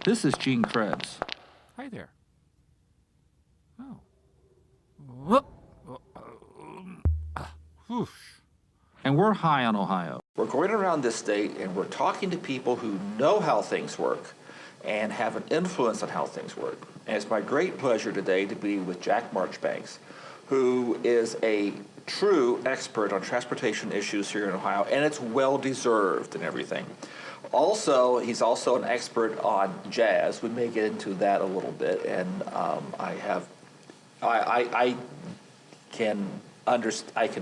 This is Gene Krebs. Hi there. Oh. Whoop. Whoosh. And we're high on Ohio. We're going around this state and we're talking to people who know how things work and have an influence on how things work. And it's my great pleasure today to be with Jack Marchbanks, who is a true expert on transportation issues here in Ohio, and it's well-deserved and everything. Also, he's also an expert on jazz. We may get into that a little bit, and I can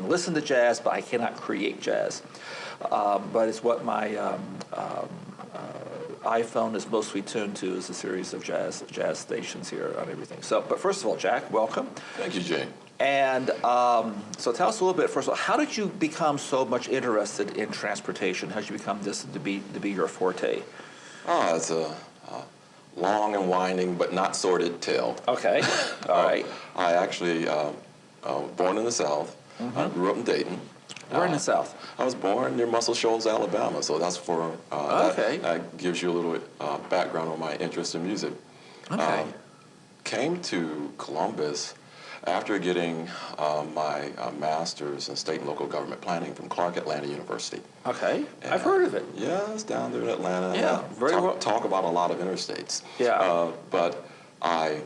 listen to jazz, but I cannot create jazz. But it's what my iPhone is mostly tuned to, is a series of jazz stations here on everything. So, but first of all, Jack, welcome. Thank you, Gene. And so tell us a little bit, first of all, how did you become so much interested in transportation? How did you become this to be your forte? It's a long and winding but not sordid tale. Okay, all right. I actually born in the South. I grew up in Dayton. Where in the South? I was born near Muscle Shoals, Alabama, so that's for, that gives you a little background on my interest in music. Okay. Came to Columbus after getting my master's in state and local government planning from Clark Atlanta University. Okay, And I've heard of it. Yeah, it's down there in Atlanta. Yeah, very well. Talk about a lot of interstates. Yeah. But I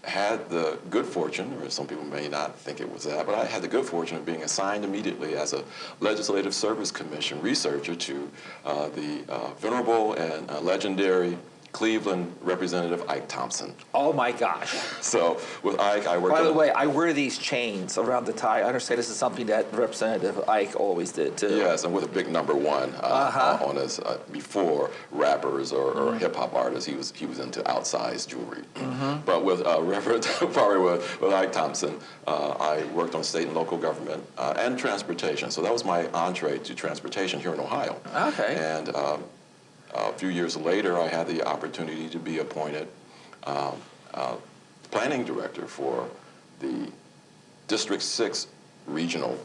had the good fortune, or some people may not think it was that, but I had the good fortune of being assigned immediately as a Legislative Service Commission researcher to the venerable and legendary Cleveland Representative Ike Thompson. Oh my gosh. So with Ike, I worked By the way, I wear these chains around the tie. I understand this is something that Representative Ike always did too. Yes, and with a big number one on his, before rappers or hip hop artists, he was into outsized jewelry. But with with Ike Thompson, I worked on state and local government and transportation. So that was my entree to transportation here in Ohio. Okay. And a few years later, I had the opportunity to be appointed planning director for the District 6 regional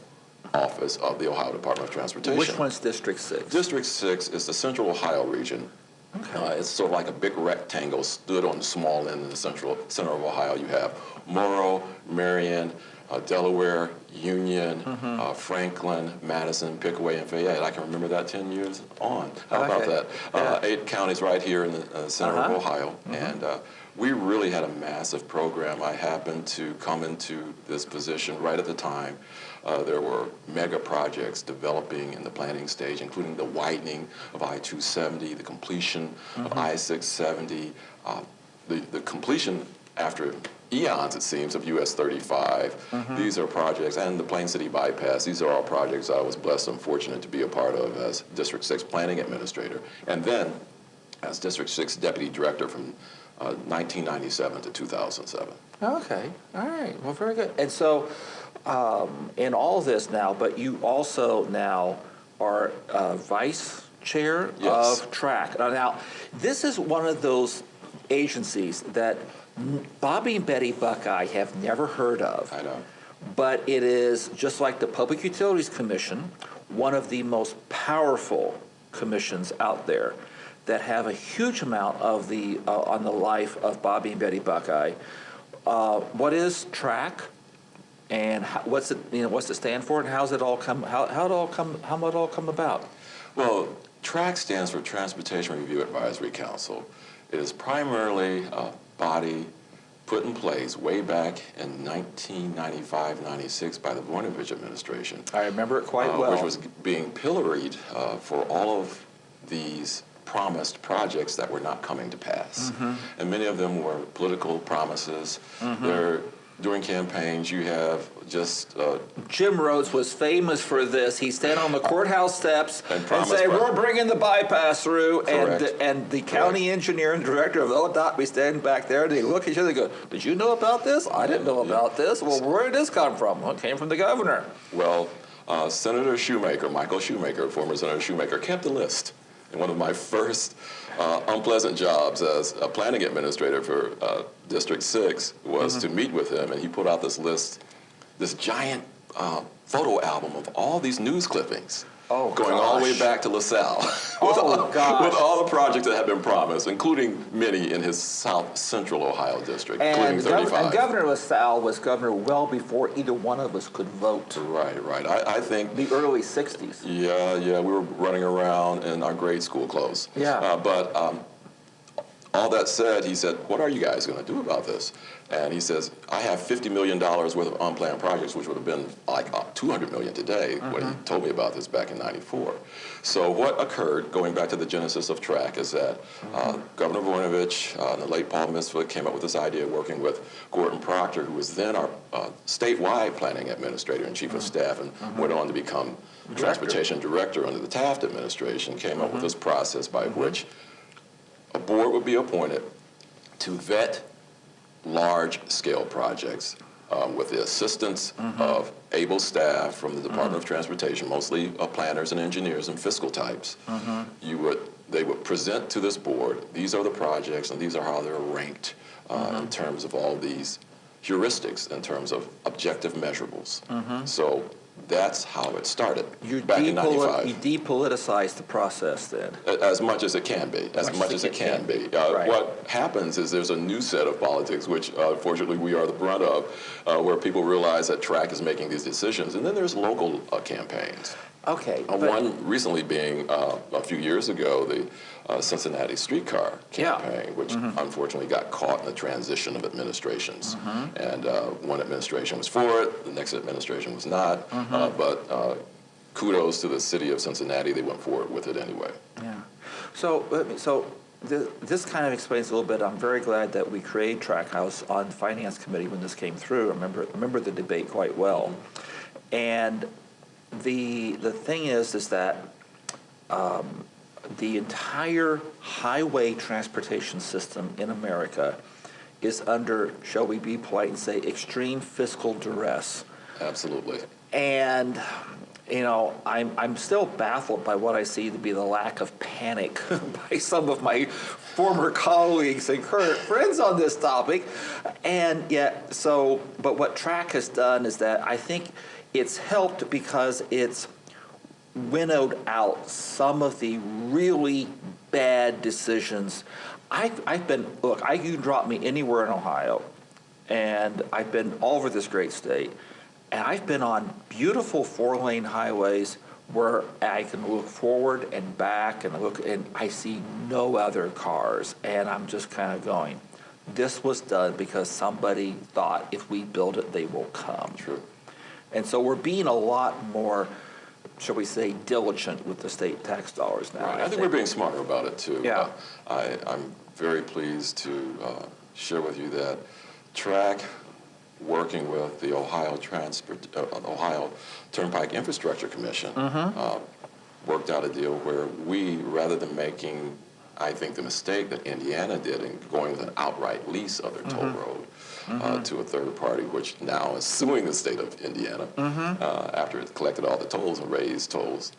office of the Ohio Department of Transportation. Which one's District 6? District 6 is the Central Ohio region. Okay. It's sort of like a big rectangle stood on the small end in the center of Ohio. You have Morrow, Marion, Delaware, Union, Franklin, Madison, Pickaway, and Fayette. I can remember that 10 years on. How about that? Yeah. 8 counties right here in the center of Ohio. And we really had a massive program. I happened to come into this position right at the time. There were mega projects developing in the planning stage, including the widening of I-270, the completion of I-670, the completion after eons, it seems, of US 35. These are projects, and the Plain City Bypass, these are all projects I was blessed and fortunate to be a part of as District 6 Planning Administrator, and then as District 6 Deputy Director from 1997 to 2007. Okay, all right, well, very good. And so, in all this now, but you also now are Vice Chair of TRAC. Now, this is one of those agencies that Bobby and Betty Buckeye have never heard of. I know. But it is, just like the Public Utilities Commission, one of the most powerful commissions out there that have a huge amount of the on the life of Bobby and Betty Buckeye. What is TRAC, and what's it stand for, and how's it all come? How it all come about? Well, TRAC stands for Transportation Review Advisory Council. It is primarily a body put in place way back in 1995-96 by the Voinovich administration. I remember it quite well. Which was being pilloried for all of these promised projects that were not coming to pass. And many of them were political promises. During campaigns, you have just... Jim Rhodes was famous for this. He'd stand on the courthouse steps and say, we're bringing the bypass through, and the county engineer and director of ODOT be standing back there, and they look at each other and go, did you know about this? I didn't know about this. Well, where did this come from? Well, it came from the governor. Well, Senator Shoemaker, Michael Shoemaker, former Senator Shoemaker, kept the list. And one of my first unpleasant jobs as a planning administrator for District 6 was to meet with him, and he put out this list, this giant photo album of all these news clippings Oh, going all the way back to LaSalle. with all the projects that have been promised, including many in his South Central Ohio district, including 35. And Governor LaSalle was governor well before either one of us could vote. Right. I think the early 60s. Yeah, we were running around in our grade school clothes. Yeah. But all that said, he said, what are you guys going to do about this? And he says, I have $50 million worth of unplanned projects, which would have been like $200 million today, when he told me about this back in '94. So what occurred, going back to the genesis of TRAC, is that Governor Voinovich and the late Paul Misfit came up with this idea, working with Gordon Proctor, who was then our statewide planning administrator and chief of staff, and went on to become transportation director under the Taft administration, came up with this process by which a board would be appointed to vet large-scale projects with the assistance of able staff from the Department of Transportation, mostly planners and engineers and fiscal types. They would present to this board, these are the projects and these are how they're ranked in terms of all these heuristics, in terms of objective measurables. So that's how it started back in '95. You depoliticized the process then. As much as it can be, as much as it can be. What happens is there's a new set of politics, which fortunately we are the brunt of, where people realize that TRAC is making these decisions, and then there's local campaigns. Okay. One recently being a few years ago, the Cincinnati streetcar campaign, which unfortunately got caught in the transition of administrations. And one administration was for it, the next administration was not. But kudos to the city of Cincinnati, they went forward with it anyway. Yeah. So this kind of explains a little bit. I'm very glad that we created TRAC House on the Finance Committee when this came through. I remember the debate quite well. And the thing is that the entire highway transportation system in America is under, shall we be polite and say, extreme fiscal duress. Absolutely. And you know, I'm still baffled by what I see to be the lack of panic by some of my former colleagues and current friends on this topic. And yet, but what TRAC has done is that I think it's helped because it's winnowed out some of the really bad decisions. You can drop me anywhere in Ohio, and I've been all over this great state, and I've been on beautiful 4-lane highways where I can look forward and back and I see no other cars, and I'm just kind of going, this was done because somebody thought if we build it, they will come. True. And so we're being a lot more, shall we say, diligent with the state tax dollars now. Right. I think we're being smarter about it, too. Yeah. I'm very pleased to share with you that TRAC, working with the Ohio Turnpike Infrastructure Commission, worked out a deal where we, rather than making, I think, the mistake that Indiana did in going with an outright lease of their toll road, to a third party, which now is suing the state of Indiana after it collected all the tolls and raised tolls.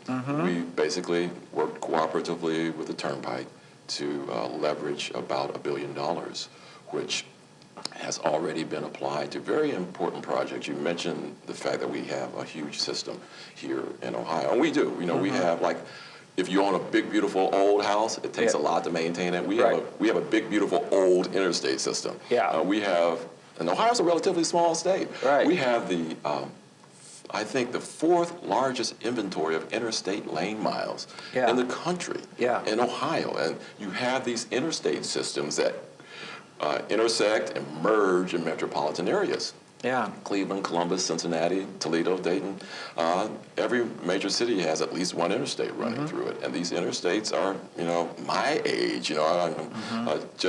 We basically worked cooperatively with the Turnpike to leverage about $1 billion, which has already been applied to very important projects. You mentioned the fact that we have a huge system here in Ohio, and we do. You know, we have, like, if you own a big, beautiful old house, it takes a lot to maintain it. We have a big, beautiful old interstate system. And Ohio's a relatively small state. We have the, I think, the 4th largest inventory of interstate lane miles in the country in Ohio. And you have these interstate systems that intersect and merge in metropolitan areas. Cleveland, Columbus, Cincinnati, Toledo, Dayton. Every major city has at least one interstate running through it. And these interstates are, you know, my age. You know,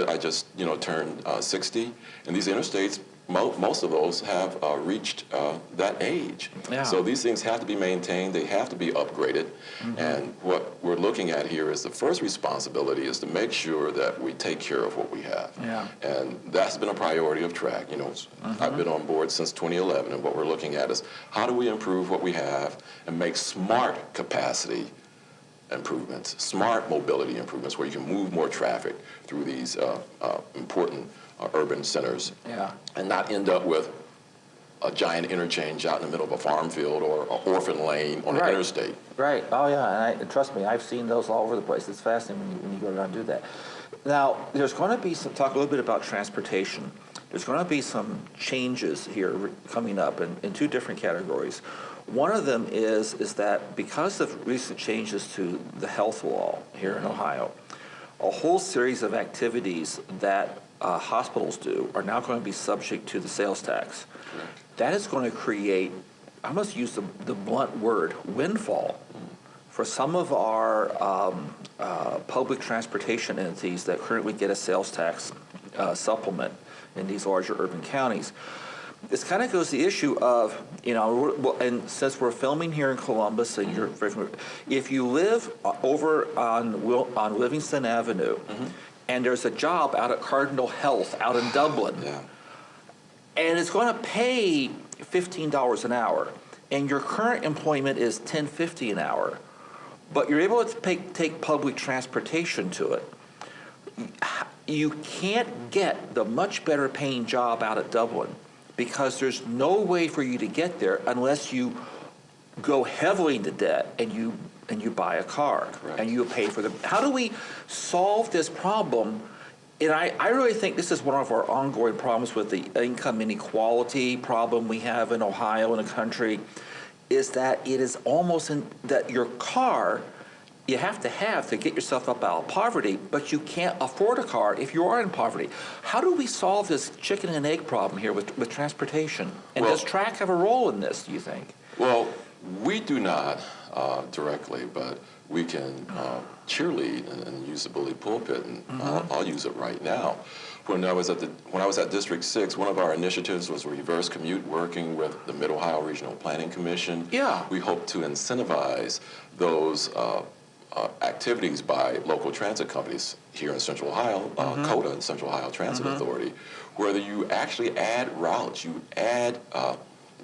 I just, you know, turned 60. And these interstates, most of those have reached that age. So these things have to be maintained. They have to be upgraded. And what we're looking at here is the first responsibility is to make sure that we take care of what we have. And that's been a priority of TRAC. You know, I've been on board since 2011, and what we're looking at is how do we improve what we have and make smart capacity improvements, smart mobility improvements, where you can move more traffic through these important urban centers, and not end up with a giant interchange out in the middle of a farm field or an orphan lane on an interstate. Right. Oh, yeah. And trust me, I've seen those all over the place. It's fascinating when you go around and do that. Now, there's going to be talk a little bit about transportation. There's going to be some changes here coming up in two different categories. One of them is that because of recent changes to the health law here in Ohio, a whole series of activities that hospitals do are now going to be subject to the sales tax. That is going to create, I must use the blunt word, windfall for some of our public transportation entities that currently get a sales tax supplement in these larger urban counties. This kind of goes to the issue of, and since we're filming here in Columbus, and you're very familiar, if you live over on Livingston Avenue, and there's a job out at Cardinal Health out in Dublin, and it's going to pay $15 an hour, and your current employment is $10.50 an hour, but you're able to take public transportation to it, you can't get the much better paying job out at Dublin because there's no way for you to get there unless you go heavily into debt and you buy a car and you pay for How do we solve this problem? And I really think this is one of our ongoing problems with the income inequality problem we have in Ohio and the country, is that it is almost that your car you have to get yourself up out of poverty, but you can't afford a car if you are in poverty. How do we solve this chicken and egg problem here with transportation? And does TRAC have a role in this, do you think? Well, we do not directly, but we can cheerlead and use the bully pulpit, and I'll use it right now. When I was at District 6, one of our initiatives was reverse commute, working with the Mid-Ohio Regional Planning Commission. Yeah. We hope to incentivize those activities by local transit companies here in Central Ohio, COTA and Central Ohio Transit Authority, where you actually add routes, you add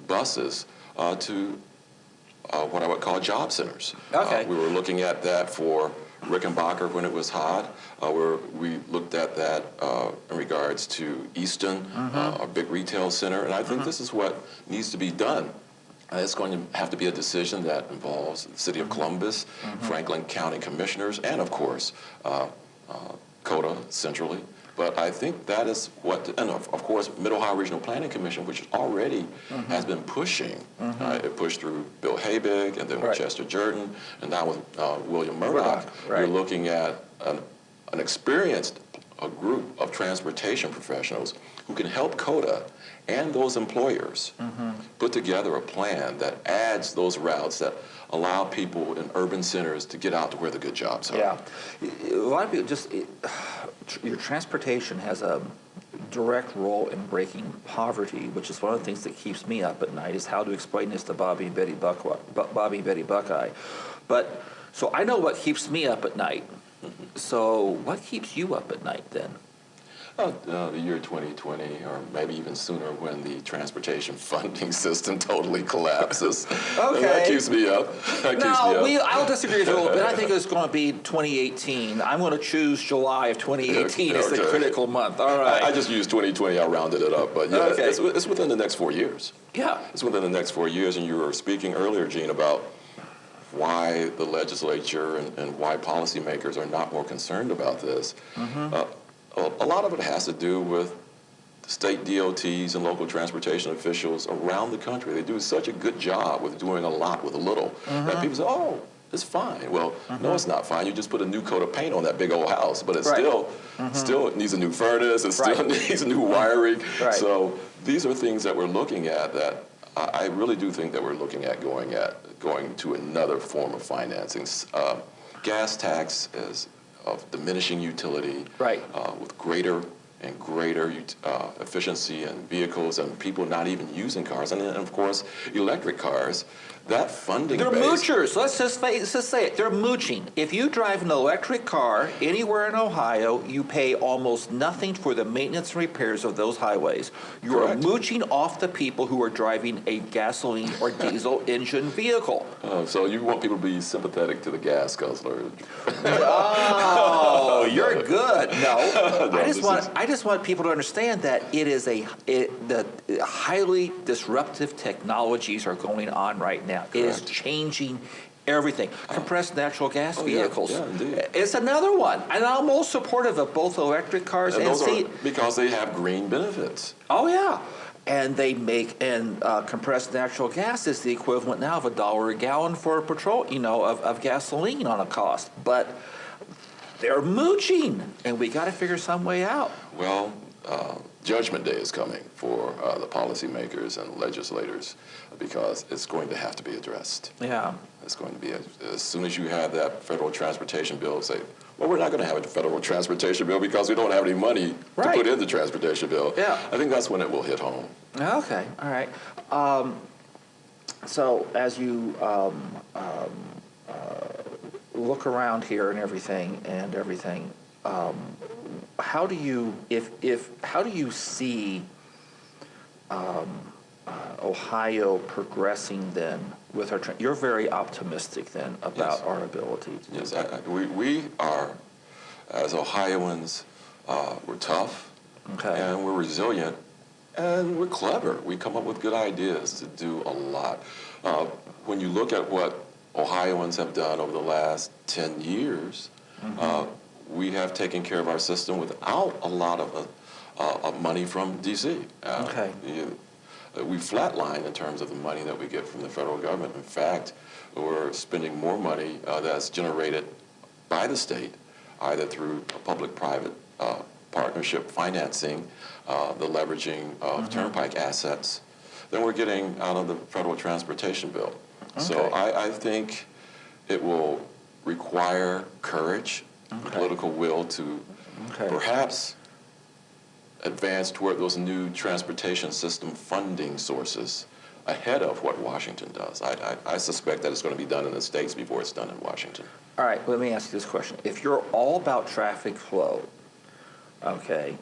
buses to what I would call job centers. Okay. We were looking at that for Rickenbacker when it was hot. We looked at that in regards to Easton, a big retail center, and I think this is what needs to be done. It's going to have to be a decision that involves the City of Columbus, Franklin County Commissioners, and of course, COTA centrally. But I think that is what, and of course, Mid-Ohio Regional Planning Commission, which already has been pushing. It pushed through Bill Habig, and then with Chester Jordan, and now with William Murdoch. You're looking at an experienced group of transportation professionals who can help COTA and those employers put together a plan that adds those routes that allow people in urban centers to get out to where the good jobs are. Yeah. A lot of people your transportation has a direct role in breaking poverty, which is one of the things that keeps me up at night, is how to explain this to Bobby and Betty Buckeye. But, so I know what keeps me up at night. So what keeps you up at night then? The year 2020, or maybe even sooner, when the transportation funding system totally collapses. Okay. That keeps me up. I'll disagree with you a little bit. I think it's going to be 2018. I'm going to choose July of 2018 as the critical month. All right. I just used 2020. I rounded it up. But yeah, it's within the next 4 years. Yeah. It's within the next 4 years. And you were speaking earlier, Gene, about why the legislature and why policymakers are not more concerned about this. A lot of it has to do with state DOTs and local transportation officials around the country. They do such a good job with doing a lot with a little that people say, oh, it's fine. Well, no, it's not fine. You just put a new coat of paint on that big old house, but it still needs a new furnace. It still needs new wiring. So these are things that we're looking at that I really do think that we're looking at going to another form of financing. Gas tax is of diminishing utility, with greater and greater efficiency in vehicles and people not even using cars, and then of course electric cars. That funding They're base, moochers. Let's just say it. They're mooching. If you drive an electric car anywhere in Ohio, you pay almost nothing for the maintenance and repairs of those highways. You are mooching off the people who are driving a gasoline or diesel engine vehicle. So you want people to be sympathetic to the gas guzzler? Oh, you're good. No, I just just want people to understand that the highly disruptive technologies are going on right now. Correct. It is changing everything. Compressed natural gas vehicles. Yeah, indeed. It's another one. And I'm most supportive of both electric cars and because they have green benefits. Oh, yeah. And they make, compressed natural gas is the equivalent now of $1 a gallon for petrol, of gasoline on a cost. But they're mooching, and we got to figure some way out. Well, Judgment Day is coming for the policymakers and legislators because it's going to have to be addressed. Yeah. It's going to be, as soon as you have that federal transportation bill, say, well, we're not going to have a federal transportation bill because we don't have any money to put in the transportation bill. Yeah. I think that's when it will hit home. Okay, all right. So as you look around here and everything, how do you see Ohio progressing then with our? You're very optimistic then about our ability to do that. We are, as Ohioans, we're tough, and we're resilient, and we're clever. We come up with good ideas to do a lot. When you look at what Ohioans have done over the last 10 years, we have taken care of our system without a lot of money from D.C. We flatline in terms of the money that we get from the federal government. In fact, we're spending more money that's generated by the state, either through public-private partnership financing, the leveraging of turnpike assets, than we're getting out of the federal transportation bill. So I think it will require courage, political will to perhaps advance toward those new transportation system funding sources ahead of what Washington does. I suspect that it's going to be done in the states before it's done in Washington. All right, let me ask you this question. If you're all about traffic flow,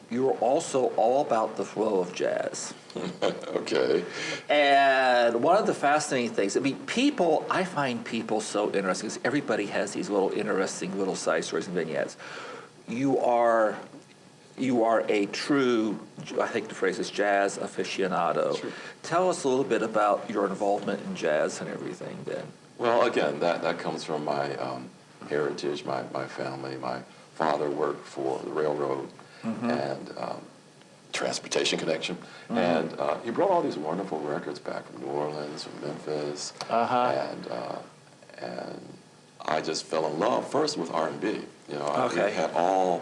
you're also all about the flow of jazz. And one of the fascinating things, I find people so interesting because everybody has these little interesting little side stories and vignettes. You are a true, I think the phrase is jazz aficionado. Sure. Tell us a little bit about your involvement in jazz and everything then. Well, again, that comes from my heritage, my family. My father worked for the railroad and Transportation Connection. And he brought all these wonderful records back from New Orleans, from Memphis. And I just fell in love first with R&B. I had all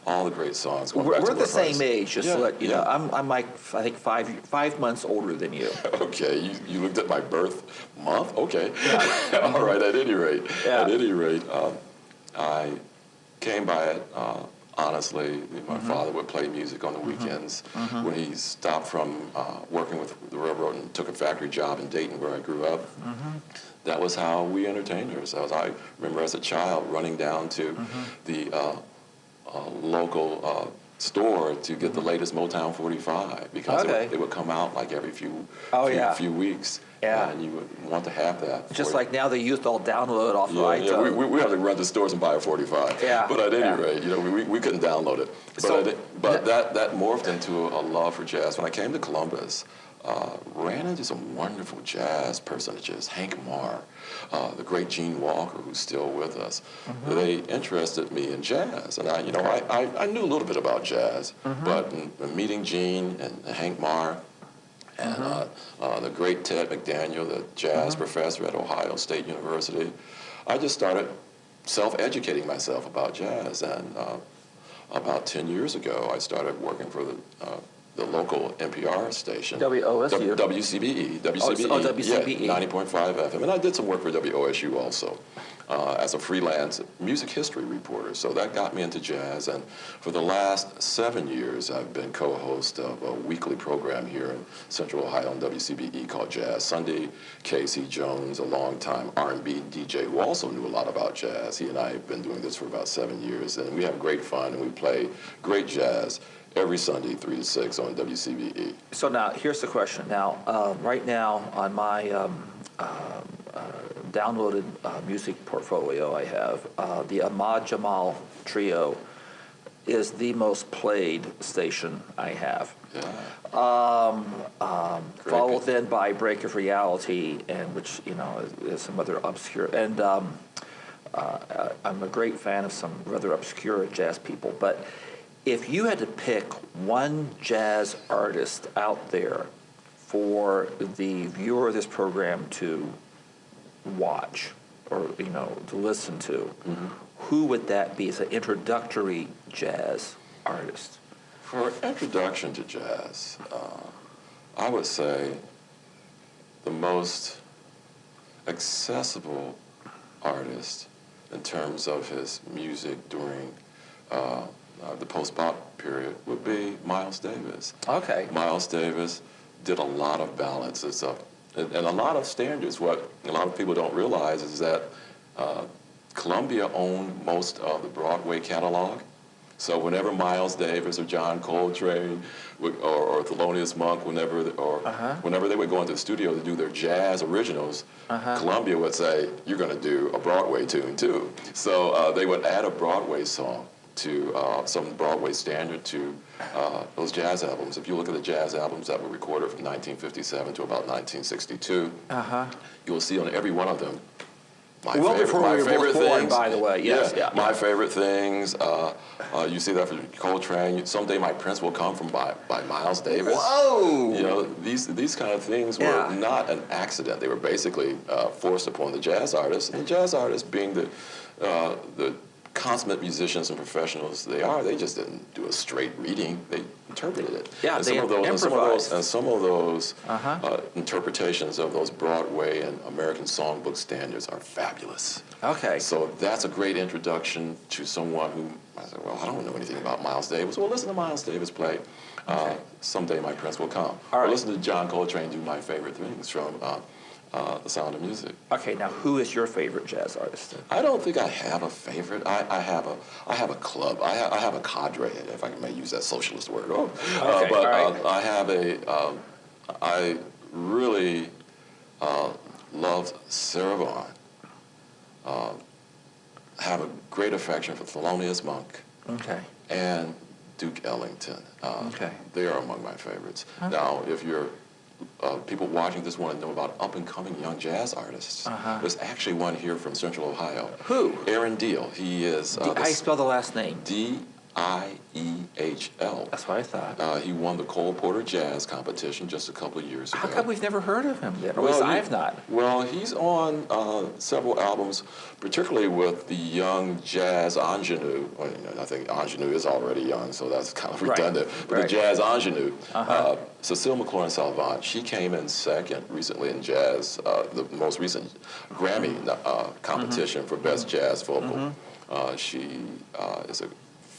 the great songs. We're the same age, just to let you know. I'm like, I think 5 months older than you. Okay, you looked at my birth month? Okay. Yeah. All right, at any rate, I came by it honestly. My father would play music on the weekends. When he stopped from working with the railroad and took a factory job in Dayton where I grew up, that was how we entertained ourselves. I remember as a child running down to the local store to get the latest Motown 45 because it would come out like every few weeks. Yeah. And you would want to have that. Just like now the youth all download off of iTunes. Yeah, we have to run to stores and buy a 45. Yeah. But at any rate, we couldn't download it. But that morphed into a love for jazz. When I came to Columbus, ran into some wonderful jazz personages. Hank Marr, the great Gene Walker, who's still with us. They interested me in jazz, and I knew a little bit about jazz, but in meeting Gene and Hank Marr, and the great Ted McDaniel, the jazz professor at Ohio State University, I just started self-educating myself about jazz. And about 10 years ago, I started working for the local NPR station. WOSU? WCBE. WCBE. Yeah, 90.5 FM. And I did some work for WOSU also as a freelance music history reporter. So that got me into jazz. And for the last 7 years, I've been co-host of a weekly program here in Central Ohio on WCBE called Jazz Sunday. Casey Jones, a longtime R&B DJ who also knew a lot about jazz. He and I have been doing this for about 7 years. And we have great fun, and we play great jazz every Sunday, 3 to 6 on WCBE. So now, here's the question. Now, right now on my downloaded music portfolio, I have the Ahmad Jamal Trio. is the most played station I have. Yeah. Followed then by Break of Reality, and which is some other obscure. And I'm a great fan of some rather obscure jazz people. But if you had to pick one jazz artist out there for the viewer of this program to watch or to listen to, who would that be as an introductory jazz artist? For introduction to jazz, I would say the most accessible artist in terms of his music during the post-bop period would be Miles Davis. Okay. Miles Davis did a lot of ballads and a lot of standards. What a lot of people don't realize is that Columbia owned most of the Broadway catalog. So whenever Miles Davis or John Coltrane or Thelonious Monk, whenever they would go into the studio to do their jazz originals, Columbia would say, "You're going to do a Broadway tune too." So they would add a Broadway song to some Broadway standard to those jazz albums. If you look at the jazz albums that were recorded from 1957 to about 1962, you will see on every one of them my favorite things. By the way, yes, yeah. My favorite things. You see that from Coltrane. Someday My Prince Will Come from by Miles Davis. Whoa! These kind of things were not an accident. They were basically forced upon the jazz artists. And the jazz artists, being the consummate musicians and professionals they just didn't do a straight reading. They interpreted it. Yeah, and they improvised. Some of those interpretations of those Broadway and American songbook standards are fabulous. Okay. So that's a great introduction to someone who I said, well, I don't know anything about Miles Davis. Well, listen to Miles Davis play Someday My Prince Will Come. All right. Or listen to John Coltrane do My Favorite Things from The Sound of Music. Okay, now who is your favorite jazz artist? I don't think I have a favorite. I have a club. I have a cadre, if I may use that socialist word. I have I really loved Sarah Vaughan. Have a great affection for Thelonious Monk. Okay. And Duke Ellington. They are among my favorites. Okay. Now, if you're people watching this want to know about up-and-coming young jazz artists. There's actually one here from Central Ohio. Who? Aaron Deal. He is... How do you spell the last name? D-I-E-H-L. That's what I thought. He won the Cole Porter Jazz competition just a couple of years ago. How come we've never heard of him then? Or at least I've not. Well, he's on several albums, particularly with the young jazz ingenue. Well, I think ingenue is already young, so that's kind of redundant. But the jazz ingenue, Cecile McLaurin-Salvant, she came in second recently in jazz, the most recent Grammy competition for Best Jazz Vocal. She is a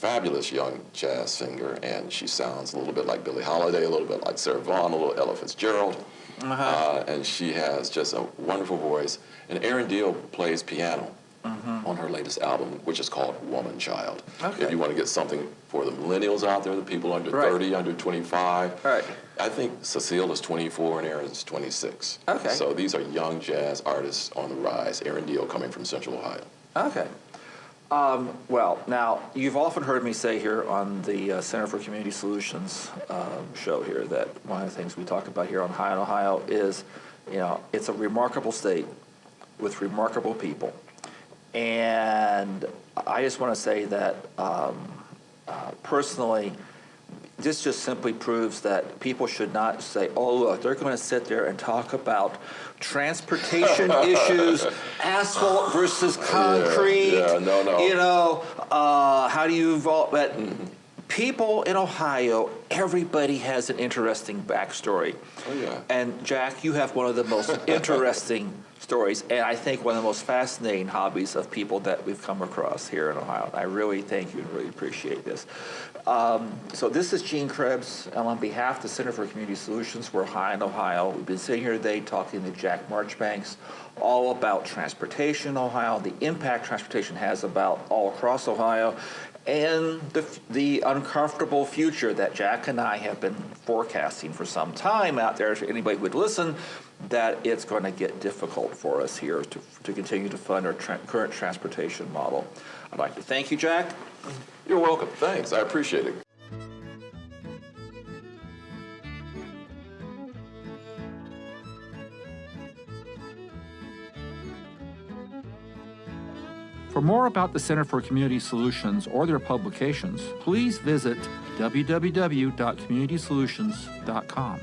fabulous young jazz singer, and she sounds a little bit like Billie Holiday, a little bit like Sarah Vaughan, a little Ella Fitzgerald. And she has just a wonderful voice. And Aaron Deal plays piano on her latest album, which is called Woman Child. If you want to get something for the millennials out there, the people under 30, under 25. I think Cecile is 24 and Aaron's 26. So these are young jazz artists on the rise. Aaron Deal coming from Central Ohio. Well, now, you've often heard me say here on the Center for Community Solutions show here that one of the things we talk about here on High on Ohio is, it's a remarkable state with remarkable people. And I just want to say that personally, this just simply proves that people should not say, oh, look, they're going to sit there and talk about transportation issues, asphalt versus concrete. How do you evolve? But people in Ohio, everybody has an interesting backstory. And Jack, you have one of the most interesting stories, and I think one of the most fascinating hobbies of people that we've come across here in Ohio. I really thank you and really appreciate this. So this is Gene Krebs, and on behalf of the Center for Community Solutions, we're High in Ohio. We've been sitting here today talking to Jack Marchbanks all about transportation in Ohio, the impact transportation has about all across Ohio, and the uncomfortable future that Jack and I have been forecasting for some time out there. If anybody would listen, that it's going to get difficult for us here to continue to fund our current transportation model. I'd like to thank you, Jack. You're welcome. Thanks. I appreciate it. For more about the Center for Community Solutions or their publications, please visit www.communitysolutions.com.